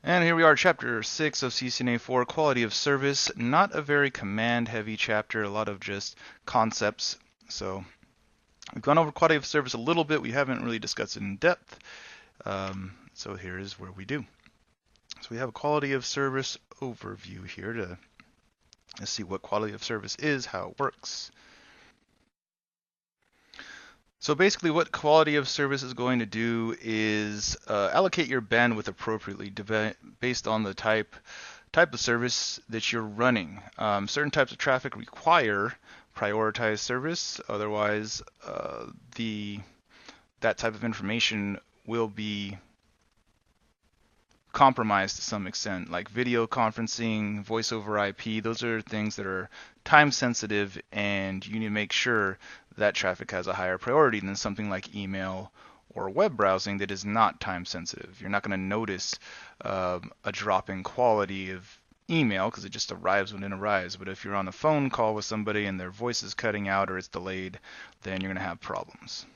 And here we are, Chapter 6 of CCNA 4, Quality of Service. Not a very command-heavy chapter, a lot of just concepts. So we've gone over quality of service a little bit. We haven't really discussed it in depth. So here is where we do. So we have a quality of service overview here to see what quality of service is, how it works. So basically what quality of service is going to do is allocate your bandwidth appropriately based on the type of service that you're running. Certain types of traffic require prioritized service, otherwise that type of information will be compromised to some extent, like video conferencing, voice over IP. Those are things that are time sensitive, and you need to make sure that traffic has a higher priority than something like email or web browsing that is not time sensitive. You're not going to notice a drop in quality of email because it just arrives when it arrives. But if you're on a phone call with somebody and their voice is cutting out or it's delayed, then you're going to have problems.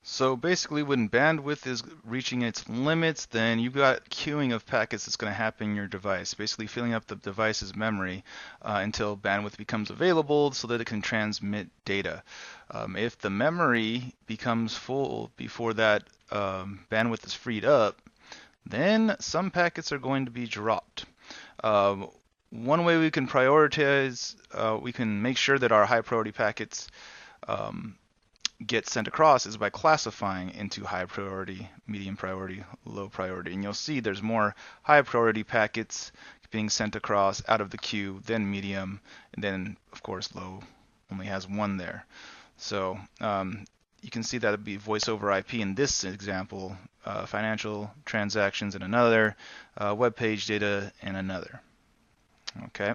So basically when bandwidth is reaching its limits, then you've got queuing of packets that's going to happen in your device, basically filling up the device's memory until bandwidth becomes available so that it can transmit data. If the memory becomes full before that bandwidth is freed up, then some packets are going to be dropped. One way we can prioritize, we can make sure that our high priority packets get sent across is by classifying into high priority, medium priority, low priority. And you'll see there's more high priority packets being sent across out of the queue than medium, and then of course low only has one there. So you can see that would be voice over IP in this example, financial transactions in another, web page data in another. Okay,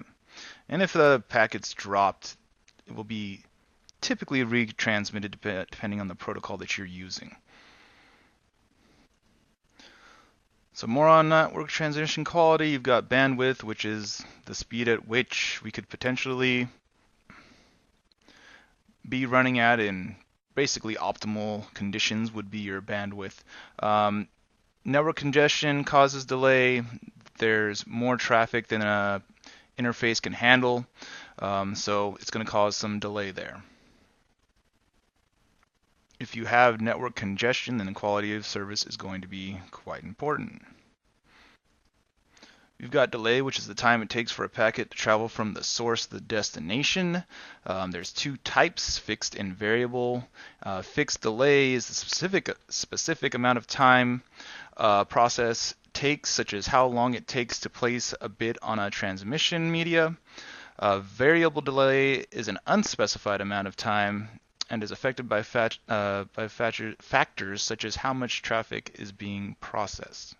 and if the packet's dropped, it will be typically retransmitted depending on the protocol that you're using. So more on network transition quality, you've got bandwidth, which is the speed at which we could potentially be running at in basically optimal conditions would be your bandwidth. Network congestion causes delay. There's more traffic than an interface can handle, so it's going to cause some delay there. If you have network congestion, then the quality of service is going to be quite important. You've got delay, which is the time it takes for a packet to travel from the source to the destination. There's two types, fixed and variable. Fixed delay is the specific amount of time process takes, such as how long it takes to place a bit on a transmission media. Variable delay is an unspecified amount of time and is affected by factors such as how much traffic is being processed.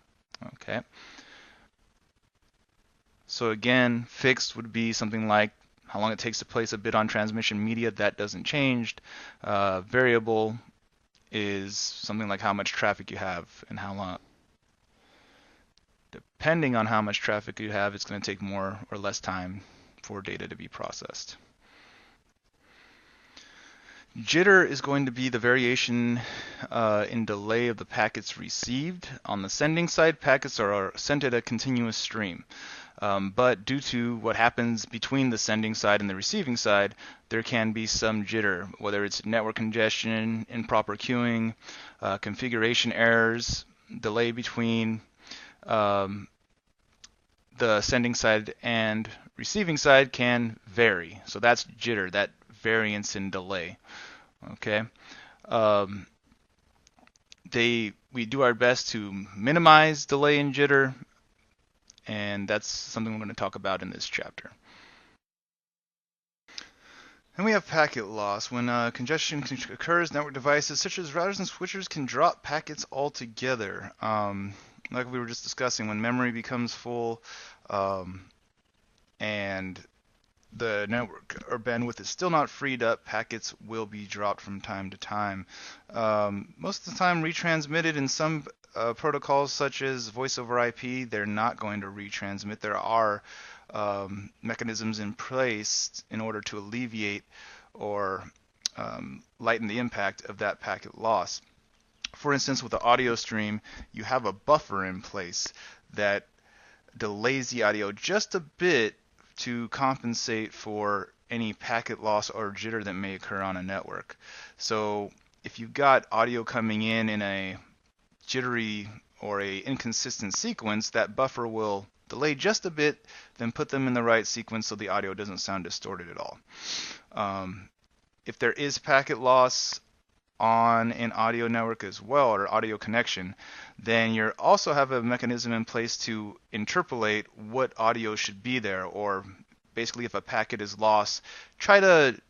Okay. So again, fixed would be something like how long it takes to place a bit on transmission media. That doesn't change. Variable is something like how much traffic you have and how long. Depending on how much traffic you have, it's going to take more or less time for data to be processed. Jitter is going to be the variation in delay of the packets received. On the sending side, packets are sent at a continuous stream. But due to what happens between the sending side and the receiving side, there can be some jitter, whether it's network congestion, improper queuing, configuration errors, delay between the sending side and receiving side can vary. So that's jitter, that variance in delay. Okay. We do our best to minimize delay and jitter, and that's something we're going to talk about in this chapter. And we have packet loss. When congestion occurs, network devices such as routers and switchers can drop packets altogether. Like we were just discussing, when memory becomes full and the network or bandwidth is still not freed up, packets will be dropped from time to time. Most of the time retransmitted. In some protocols such as voice over IP, they're not going to retransmit. There are mechanisms in place in order to alleviate or lighten the impact of that packet loss. For instance, with the audio stream, you have a buffer in place that delays the audio just a bit to compensate for any packet loss or jitter that may occur on a network. So if you've got audio coming in a jittery or a inconsistent sequence, that buffer will delay just a bit, then put them in the right sequence so the audio doesn't sound distorted at all. If there is packet loss on an audio network as well, or audio connection, then you also have a mechanism in place to interpolate what audio should be there, or basically if a packet is lost, try to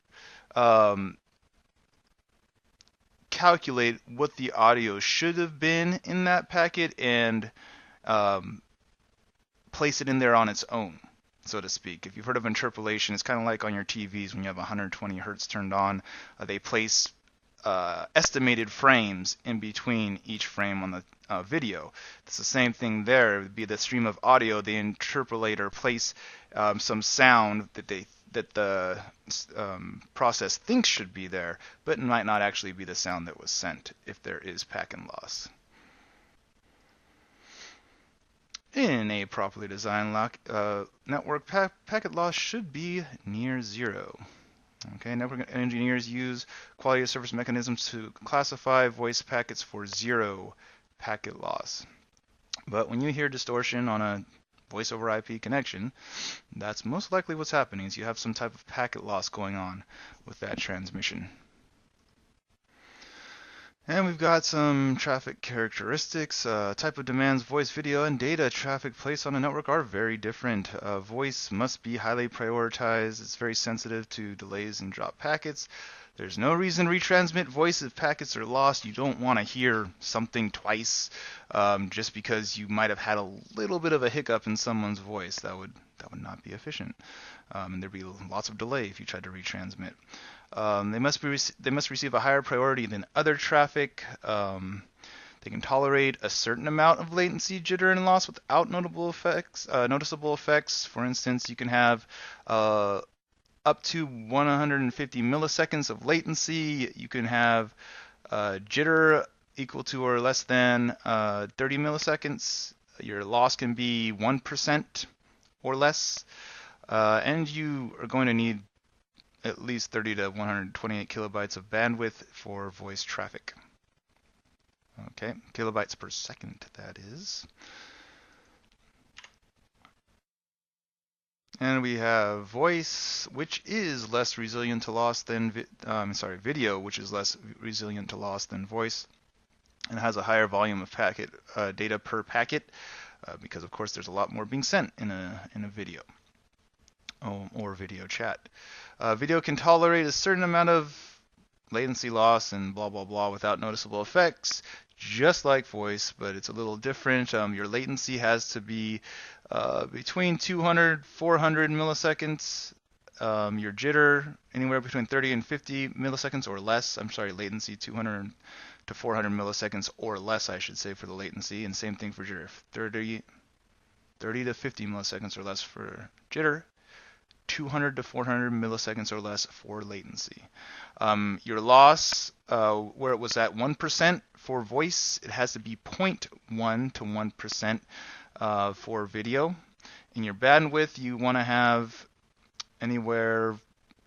calculate what the audio should have been in that packet and place it in there on its own, so to speak. If you've heard of interpolation, it's kind of like on your TVs when you have 120 hertz turned on. They place estimated frames in between each frame on the video. It's the same thing there. It would be the stream of audio. They interpolate or place some sound that the process thinks should be there, but it might not actually be the sound that was sent if there is packet loss. In a properly designed network, packet loss should be near zero. Okay, network engineers use quality of service mechanisms to classify voice packets for zero packet loss. But when you hear distortion on a voice over IP connection, that's most likely what's happening, is you have some type of packet loss going on with that transmission. And we've got some traffic characteristics. Type of demands, voice, video, and data traffic placed on a network are very different. Voice must be highly prioritized. It's very sensitive to delays and drop packets. There's no reason to retransmit voice if packets are lost. You don't want to hear something twice just because you might have had a little bit of a hiccup in someone's voice. That would not be efficient. And there'd be lots of delay if you tried to retransmit. They must receive a higher priority than other traffic. They can tolerate a certain amount of latency, jitter, and loss without noticeable effects. For instance, you can have up to 150 milliseconds of latency you can have jitter equal to or less than 30 milliseconds. Your loss can be 1% or less. And you are going to need at least 30 to 128 kilobytes of bandwidth for voice traffic. Okay, kilobytes per second, that is. And we have voice, which is less resilient to loss than video, which is less resilient to loss than voice, and has a higher volume of packet data per packet, because of course there's a lot more being sent in a video or video chat. Video can tolerate a certain amount of latency loss and blah blah blah without noticeable effects, just like voice, but it's a little different. Your latency has to be between 200 400 milliseconds. Your jitter anywhere between 30 and 50 milliseconds or less. Latency 200 to 400 milliseconds or less, I should say, for the latency, and same thing for jitter. 30 to 50 milliseconds or less for jitter. 200 to 400 milliseconds or less for latency. Your loss, where it was at 1% for voice, it has to be 0.1 to 1% for video. In your bandwidth, you want to have anywhere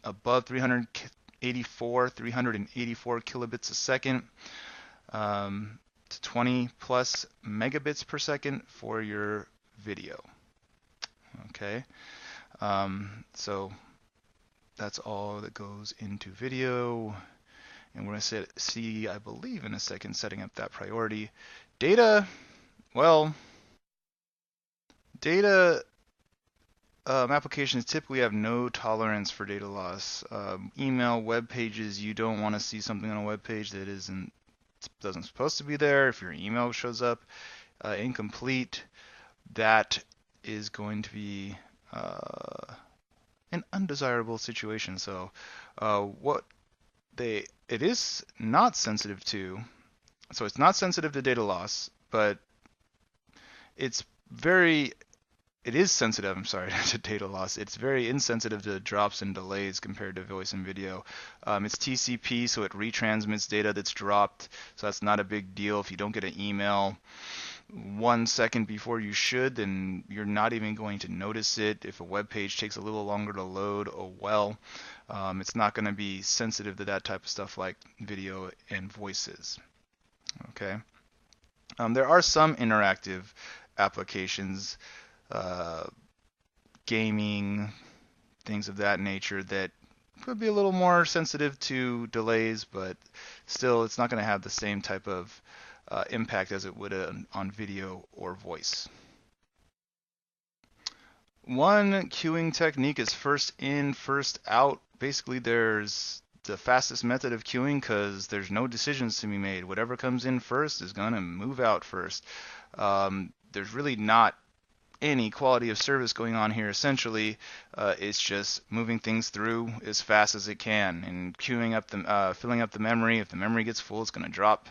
above 384 kilobits a second to 20 plus megabits per second for your video. Okay. So that's all that goes into video, and we're going to see, I believe, in a second, setting up that priority. Data, well, data applications typically have no tolerance for data loss. Email, web pages, you don't want to see something on a web page that doesn't supposed to be there. If your email shows up incomplete, that is going to be an undesirable situation. So it is not sensitive to, so it's not sensitive to data loss, but it's very it is sensitive, I'm sorry, to data loss. It's very insensitive to drops and delays compared to voice and video. It's TCP, so it retransmits data that's dropped, so that's not a big deal. If you don't get an email 1 second before you should, then you're not even going to notice it. If a web page takes a little longer to load, oh well. It's not going to be sensitive to that type of stuff like video and voices. Okay. There are some interactive applications, gaming, things of that nature that could be a little more sensitive to delays, but still it's not going to have the same type of impact as it would on video or voice. One queuing technique is first in, first out. Basically, there's the fastest method of queuing because there's no decisions to be made. Whatever comes in first is going to move out first. There's really not any quality of service going on here. Essentially, it's just moving things through as fast as it can and queuing up the, filling up the memory. If the memory gets full, it's going to drop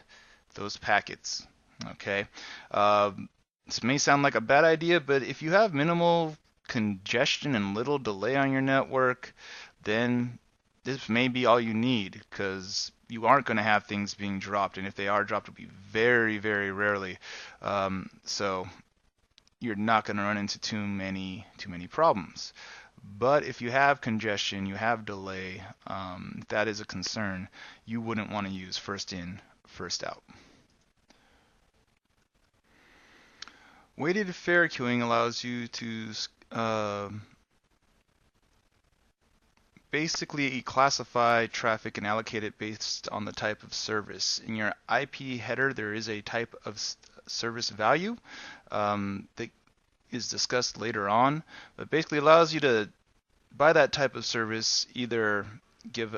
those packets. Okay. This may sound like a bad idea, but if you have minimal congestion and little delay on your network, then this may be all you need, because you aren't going to have things being dropped, and if they are dropped, it'll be very, very rarely. So you're not going to run into too many problems. But if you have congestion, you have delay, if that is a concern, you wouldn't want to use first in, first out. Weighted fair queuing allows you to basically classify traffic and allocate it based on the type of service. In your IP header, there is a type of service value that is discussed later on, but basically allows you to, by that type of service, either give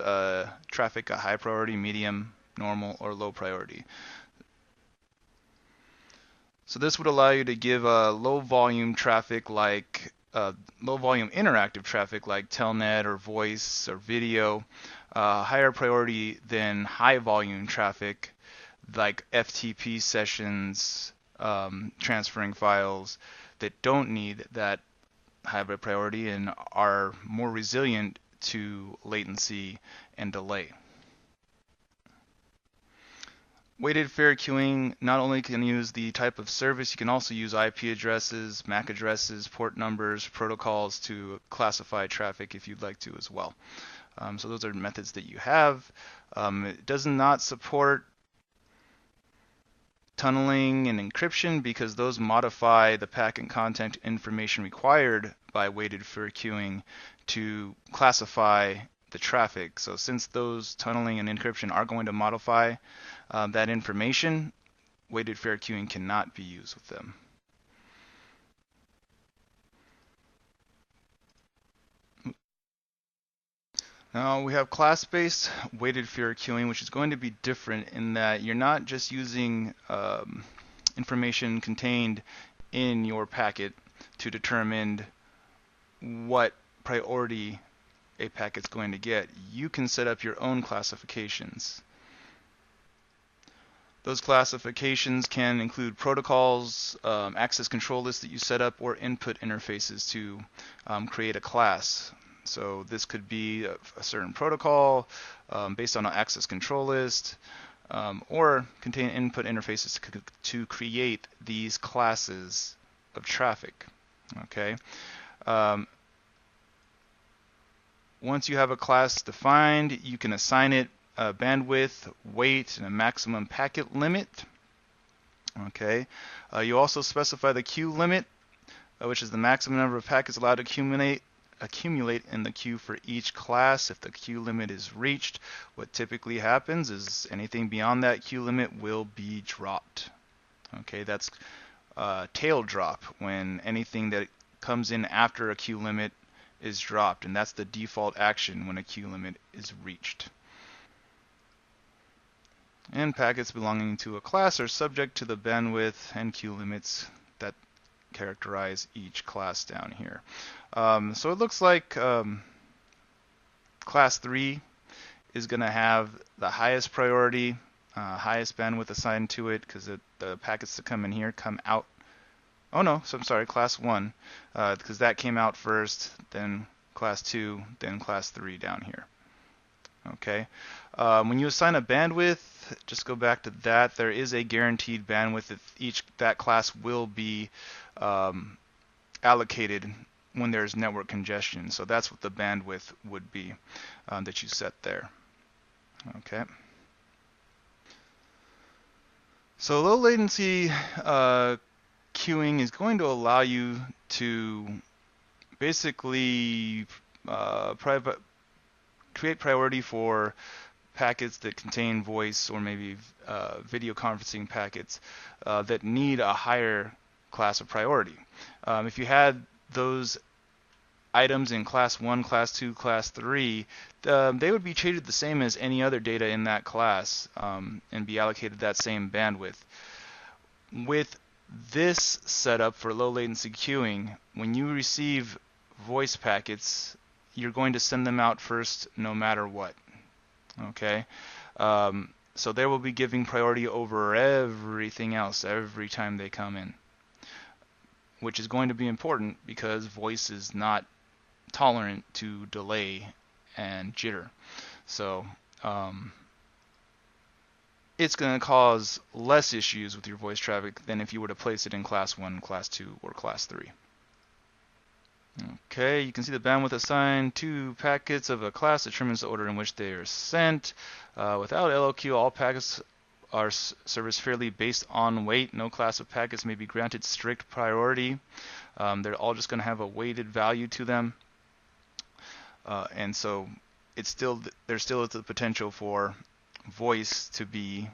traffic a high priority, medium, normal, or low priority. So this would allow you to give low volume traffic like low volume interactive traffic like telnet or voice or video, higher priority than high volume traffic like FTP sessions, transferring files that don't need that high priority and are more resilient to latency and delay. Weighted fair queuing not only can use the type of service, you can also use IP addresses, MAC addresses, port numbers, protocols to classify traffic if you'd like to as well. So those are methods that you have. It does not support tunneling and encryption because those modify the packet content information required by weighted fair queuing to classify the traffic. So since those tunneling and encryption are going to modify that information, weighted fair queuing cannot be used with them. Now we have class-based weighted fair queuing, which is going to be different in that you're not just using information contained in your packet to determine what priority a packet's going to get. You can set up your own classifications. Those classifications can include protocols, access control lists that you set up, or input interfaces to create a class. So this could be a certain protocol based on an access control list, or contain input interfaces to create these classes of traffic. Okay. Once you have a class defined, you can assign it bandwidth, weight, and a maximum packet limit. Okay. You also specify the queue limit, which is the maximum number of packets allowed to accumulate in the queue for each class. If the queue limit is reached, what typically happens is anything beyond that queue limit will be dropped. Okay, that's tail drop, when anything that comes in after a queue limit is dropped, and that's the default action when a queue limit is reached. And packets belonging to a class are subject to the bandwidth and queue limits that characterize each class down here. So it looks like class 3 is going to have the highest priority, highest bandwidth assigned to it, because the packets that come in here come out Oh no, so I'm sorry, class 1, because that came out first, then class 2, then class 3 down here. Okay. When you assign a bandwidth, just go back to that. There is a guaranteed bandwidth that that class will be allocated when there's network congestion. So that's what the bandwidth would be that you set there. Okay. So low latency queuing is going to allow you to basically create priority for packets that contain voice or maybe video conferencing packets that need a higher class of priority. If you had those items in class 1, class 2, class 3, they would be treated the same as any other data in that class and be allocated that same bandwidth. With this setup for low latency queuing, when you receive voice packets, you're going to send them out first no matter what. Okay? So they will be giving priority over everything else every time they come in, which is going to be important because voice is not tolerant to delay and jitter. So it's going to cause less issues with your voice traffic than if you were to place it in class 1, class 2, or class 3. Okay, you can see the bandwidth assigned to packets of a class determines the order in which they are sent. Without LLQ, all packets are serviced fairly based on weight. No class of packets may be granted strict priority. They're all just going to have a weighted value to them. And so there still is the potential for voice to be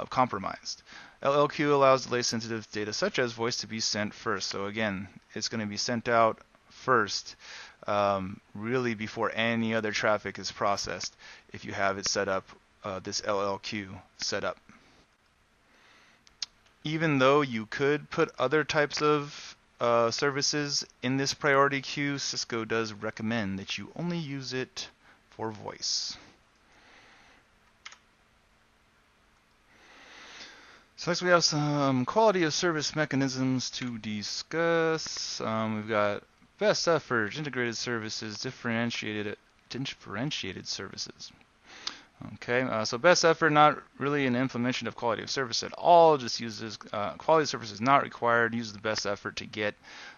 compromised. LLQ allows delay-sensitive data such as voice to be sent first. So again, it's going to be sent out first, really before any other traffic is processed if you have it set up, this LLQ set up. Even though you could put other types of services in this priority queue, Cisco does recommend that you only use it for voice. So next we have some quality of service mechanisms to discuss. We've got best effort, integrated services, differentiated services. Okay, so best effort, not really an implementation of quality of service at all, just uses quality of service is not required, uses the best effort to get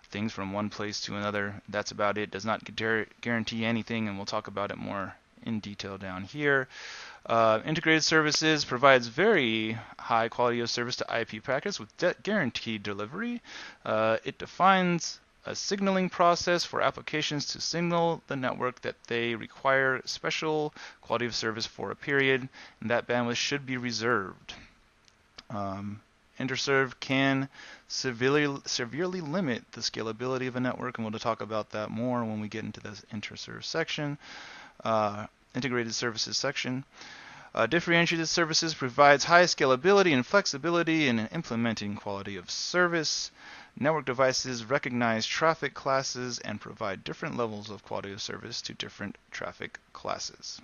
things from one place to another. That's about it, does not guarantee anything, and we'll talk about it more in detail down here. Integrated services provides very high quality of service to IP packets with guaranteed delivery. It defines a signaling process for applications to signal the network that they require special quality of service for a period, and that bandwidth should be reserved. Interserve can severely limit the scalability of a network, and we'll talk about that more when we get into the interserve section. Integrated services section. Differentiated services provides high scalability and flexibility in implementing quality of service. Network devices recognize traffic classes and provide different levels of quality of service to different traffic classes.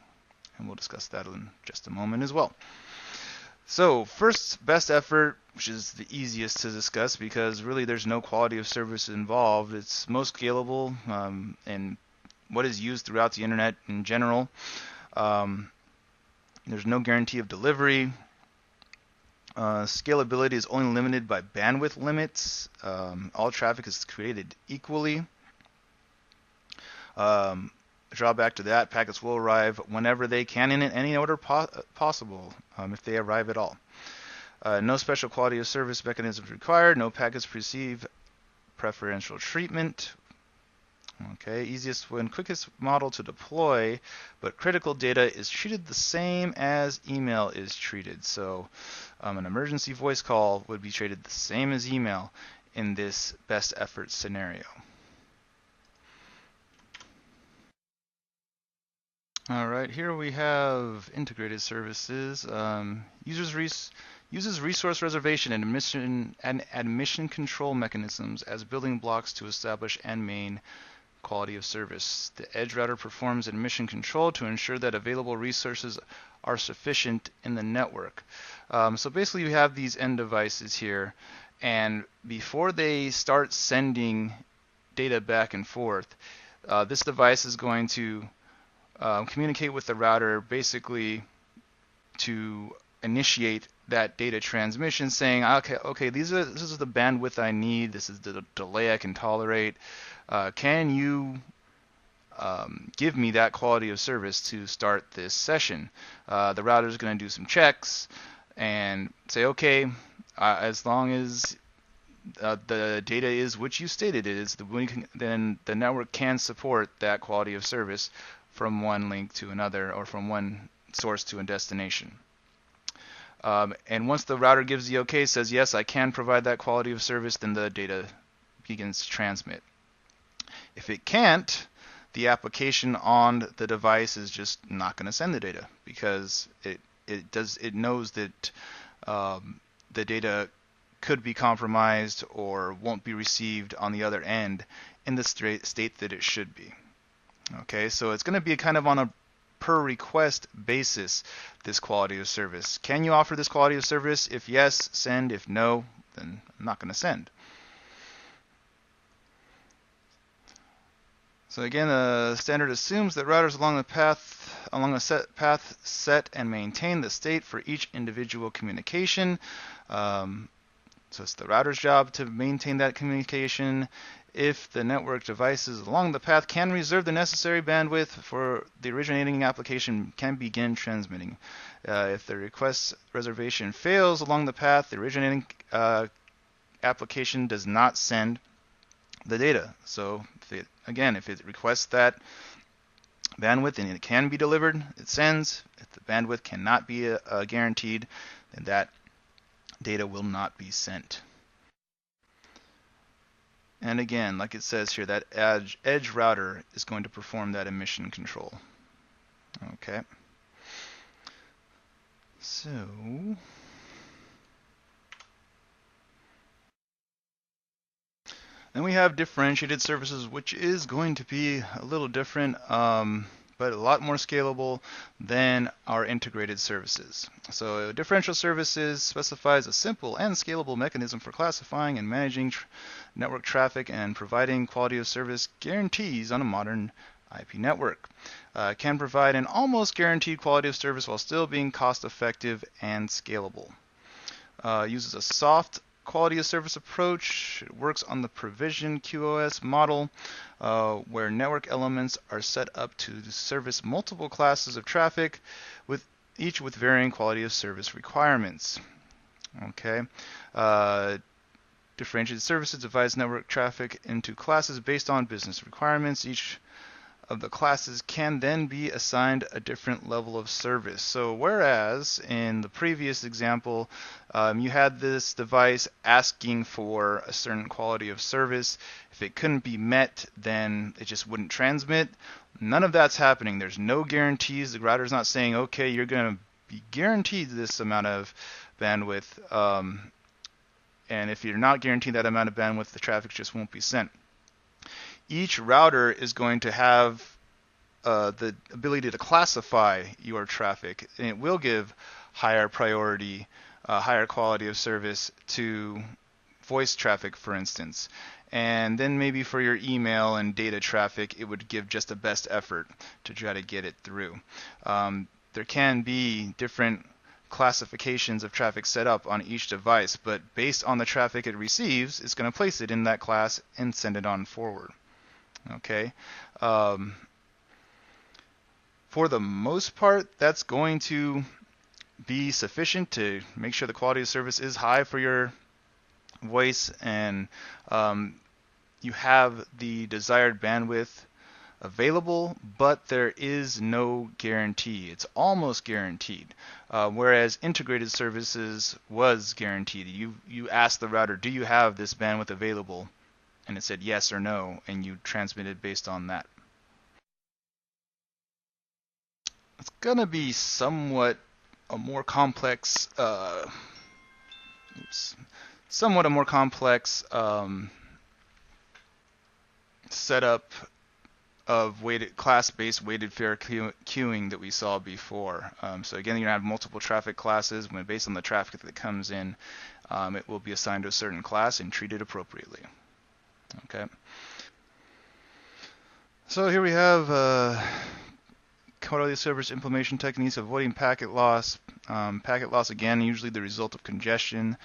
And we'll discuss that in just a moment as well. So first, best effort, which is the easiest to discuss because really there's no quality of service involved. It's most scalable and what is used throughout the internet in general. There's no guarantee of delivery. Scalability is only limited by bandwidth limits. All traffic is created equally. Drawback to that, packets will arrive whenever they can in any order possible, if they arrive at all. No special quality of service mechanisms required. No packets receive preferential treatment. Okay, easiest and quickest model to deploy, but critical data is treated the same as email is treated. So an emergency voice call would be treated the same as email in this best effort scenario. All right, here we have integrated services. Uses resource reservation and admission control mechanisms as building blocks to establish and maintain quality of service. The edge router performs admission control to ensure that available resources are sufficient in the network. So basically you have these end devices here, And before they start sending data back and forth, this device is going to communicate with the router basically to initiate that data transmission, saying, okay, this is the bandwidth I need, this is the delay I can tolerate. Can you give me that quality of service to start this session? The router is going to do some checks and say, okay, as long as the data is which you stated it is, then the network can support that quality of service from one link to another, or from one source to a destination. And once the router gives the okay, says yes, I can provide that quality of service, then the data begins to transmit. If it can't, the application on the device is just not going to send the data, because it knows that the data could be compromised or won't be received on the other end in the state that it should be. Okay, so it's going to be kind of on a per request basis, this quality of service. Can you offer this quality of service? If yes, send. If no, then I'm not going to send. So again, the standard assumes that routers along a set path set and maintain the state for each individual communication. So it's the router's job to maintain that communication. If the network devices along the path can reserve the necessary bandwidth for the originating application can begin transmitting. If the request reservation fails along the path, the originating application does not send the data. So if it requests that bandwidth and it can be delivered, it sends. If the bandwidth cannot be guaranteed, then that data will not be sent. And again, like it says here, that edge router is going to perform that emission control. Okay. So then we have differentiated services, which is going to be a little different, but a lot more scalable than our integrated services. So differential services specifies a simple and scalable mechanism for classifying and managing network traffic and providing quality of service guarantees on a modern IP network. Can provide an almost guaranteed quality of service while still being cost effective and scalable. Uses a soft quality of service approach. It works on the provision QoS model, where network elements are set up to service multiple classes of traffic, each with varying quality of service requirements. Okay. Differentiated services divides network traffic into classes based on business requirements. Each of the classes can then be assigned a different level of service. So whereas in the previous example, you had this device asking for a certain quality of service. If it couldn't be met, then it just wouldn't transmit. None of that's happening. There's no guarantees. The router's not saying, okay, you're going to be guaranteed this amount of bandwidth. And if you're not guaranteed that amount of bandwidth, the traffic just won't be sent. Each router is going to have the ability to classify your traffic, and it will give higher priority, higher quality of service to voice traffic, for instance. And then maybe for your email and data traffic, it would give just a best effort to try to get it through. There can be different classifications of traffic set up on each device, but based on the traffic it receives, it's going to place it in that class and send it on forward. Okay. For the most part, that's going to be sufficient to make sure the quality of service is high for your voice, and you have the desired bandwidth available, but there is no guarantee. It's almost guaranteed, whereas integrated services was guaranteed. You asked the router, do you have this bandwidth available? And it said yes or no, and you transmitted based on that. It's going to be somewhat a more complex setup of class-based weighted fair queuing that we saw before. So again, you're going to have multiple traffic classes based on the traffic that comes in. it will be assigned to a certain class and treated appropriately. Okay. So here we have quality of service implementation techniques, avoiding packet loss. Packet loss, again, usually the result of congestion.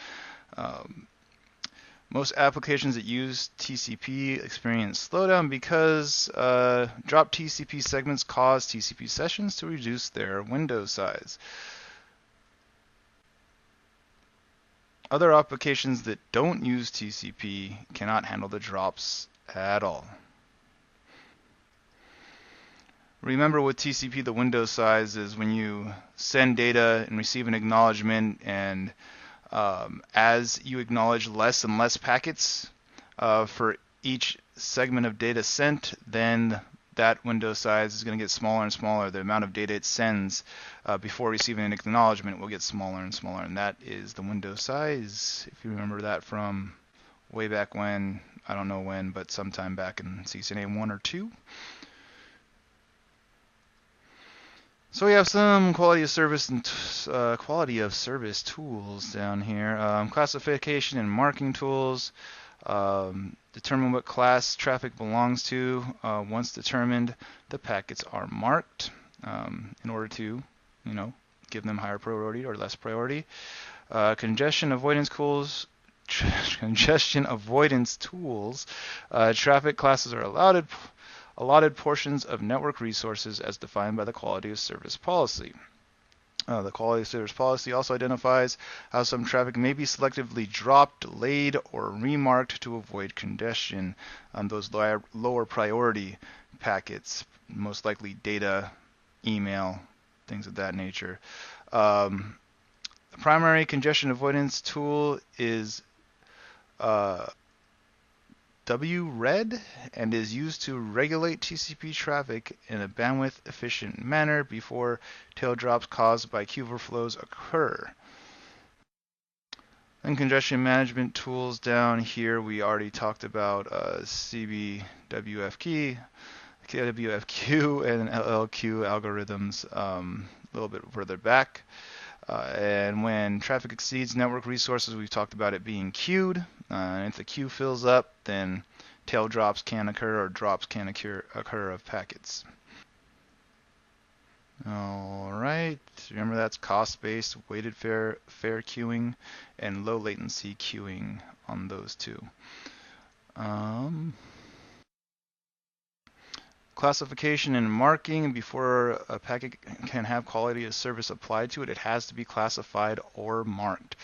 Most applications that use TCP experience slowdown because dropped TCP segments cause TCP sessions to reduce their window size. Other applications that don't use TCP cannot handle the drops at all. Remember with TCP, the window size is when you send data and receive an acknowledgement, and as you acknowledge less and less packets for each segment of data sent, then that window size is going to get smaller and smaller. The amount of data it sends before receiving an acknowledgement will get smaller and smaller, and that is the window size. If you remember that from way back when, I don't know when, but sometime back in CCNA 1 or 2. So we have some quality of service tools down here. Classification and marking tools. Determine what class traffic belongs to. Once determined, the packets are marked in order to, give them higher priority or less priority. Congestion avoidance tools. Traffic classes are allotted portions of network resources as defined by the quality of service policy. The quality of service policy also identifies how some traffic may be selectively dropped, delayed, or remarked to avoid congestion on those lower priority packets, most likely data, email, things of that nature. The primary congestion avoidance tool is WRED and is used to regulate TCP traffic in a bandwidth efficient manner before tail drops caused by queue overflows occur. And congestion management tools down here, we already talked about CBWFQ, KWFQ, and LLQ algorithms a little bit further back. And when traffic exceeds network resources, we've talked about it being queued. And if the queue fills up, then tail drops can occur or drops can occur of packets. Alright, remember that's cost-based, weighted fair queuing, and low latency queuing on those two. Classification and marking. Before a packet can have quality of service applied to it, it has to be classified or marked.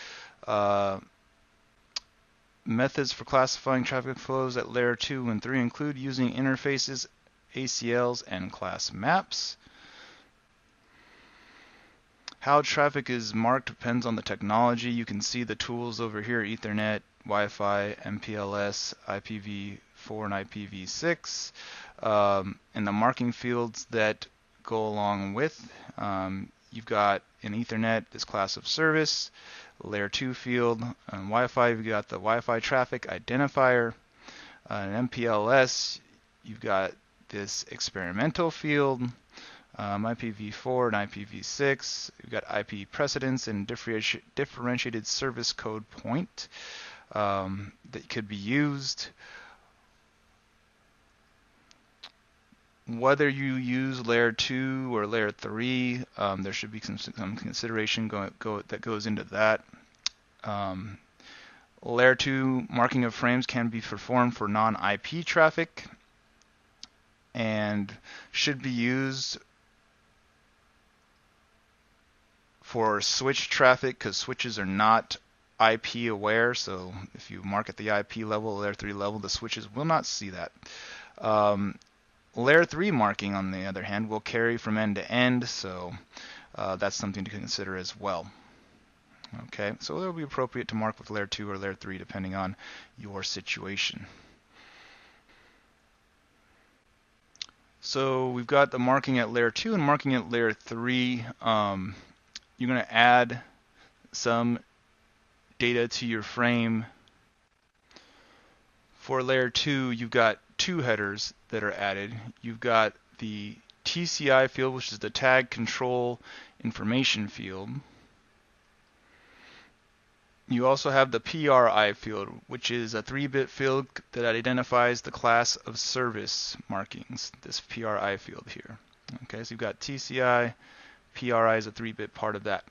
Methods for classifying traffic flows at layer 2 and 3 include using interfaces, ACLs, and class maps. How traffic is marked depends on the technology. You can see the tools over here: Ethernet, Wi-Fi, MPLS, IPv4, and IPv6. And the marking fields that go along with, you've got in Ethernet this class of service, layer 2 field. On Wi-Fi, you've got the Wi-Fi traffic identifier. In MPLS, you've got this experimental field. IPv4 and IPv6. You've got IP precedence and differentiated service code point that could be used. Whether you use layer 2 or layer 3, there should be some consideration that goes into that. Layer 2 marking of frames can be performed for non-IP traffic and should be used for switch traffic because switches are not IP aware. So if you mark at the IP level, layer 3 level, the switches will not see that. Layer 3 marking, on the other hand, will carry from end to end, so that's something to consider as well. Okay, so it will be appropriate to mark with layer 2 or layer 3 depending on your situation. So we've got the marking at layer 2 and marking at layer 3. You're going to add some data to your frame. For layer 2, you've got two headers that are added. You've got the TCI field, which is the tag control information field. You also have the PRI field, which is a 3-bit field that identifies the class of service markings, this PRI field here. Okay, so you've got TCI, PRI is a 3-bit part of that.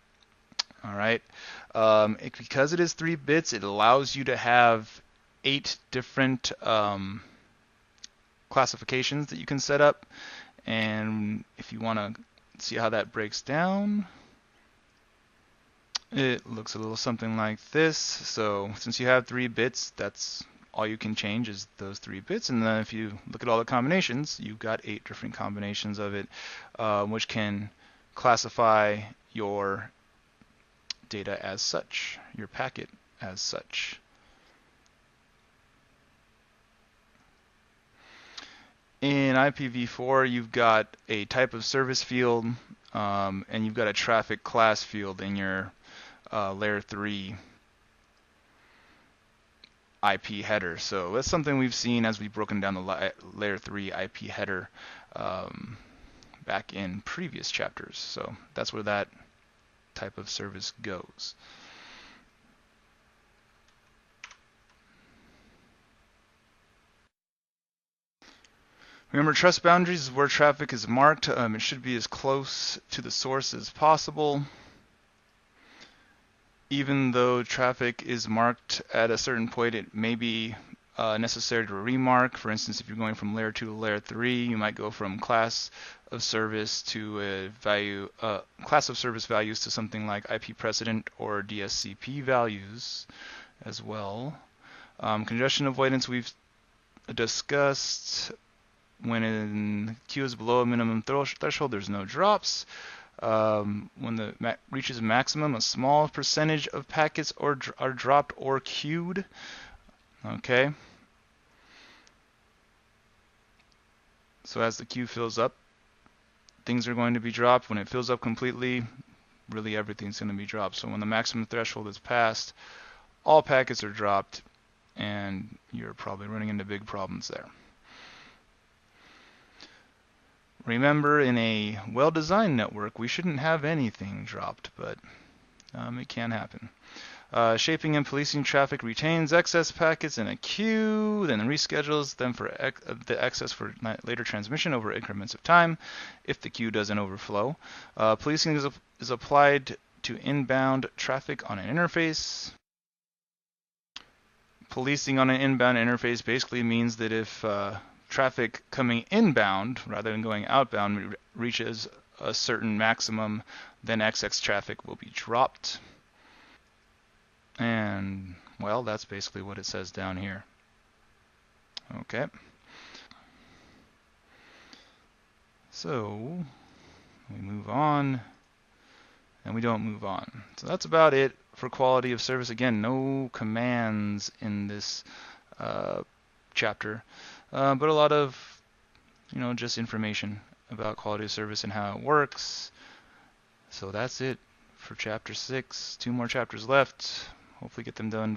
All right, because it is 3 bits, it allows you to have 8 different classifications that you can set up. And if you want to see how that breaks down, it looks a little something like this. So since you have 3 bits, that's all you can change is those 3 bits. And then if you look at all the combinations, you've got 8 different combinations of it, which can classify your data as such, your packet as such. In IPv4, you've got a type of service field, and you've got a traffic class field in your layer 3 IP header. So that's something we've seen as we've broken down the layer 3 IP header back in previous chapters. So that's where that type of service goes. Remember, trust boundaries is where traffic is marked. It should be as close to the source as possible. Even though traffic is marked at a certain point, it may be necessary to remark. For instance, if you're going from layer 2 to layer 3, you might go from class of service to a value, class of service values to something like IP precedent or DSCP values as well. Congestion avoidance we've discussed. When queue is below a minimum threshold, there's no drops. When the reaches maximum, a small percentage of packets are dropped or queued. Okay. So as the queue fills up, things are going to be dropped. When it fills up completely, really everything's going to be dropped. So when the maximum threshold is passed, all packets are dropped, and you're probably running into big problems there. Remember, in a well-designed network, we shouldn't have anything dropped, but it can happen. Shaping and policing traffic retains excess packets in a queue, then reschedules them for the excess for later transmission over increments of time if the queue doesn't overflow. Policing is applied to inbound traffic on an interface. Policing on an inbound interface basically means that if traffic coming inbound rather than going outbound reaches a certain maximum, then excess traffic will be dropped. And, well, that's basically what it says down here. Okay. So, we move on, and we don't move on. So that's about it for quality of service. Again, no commands in this chapter. But a lot of, just information about quality of service and how it works. So that's it for chapter 6. 2 more chapters left. Hopefully get them done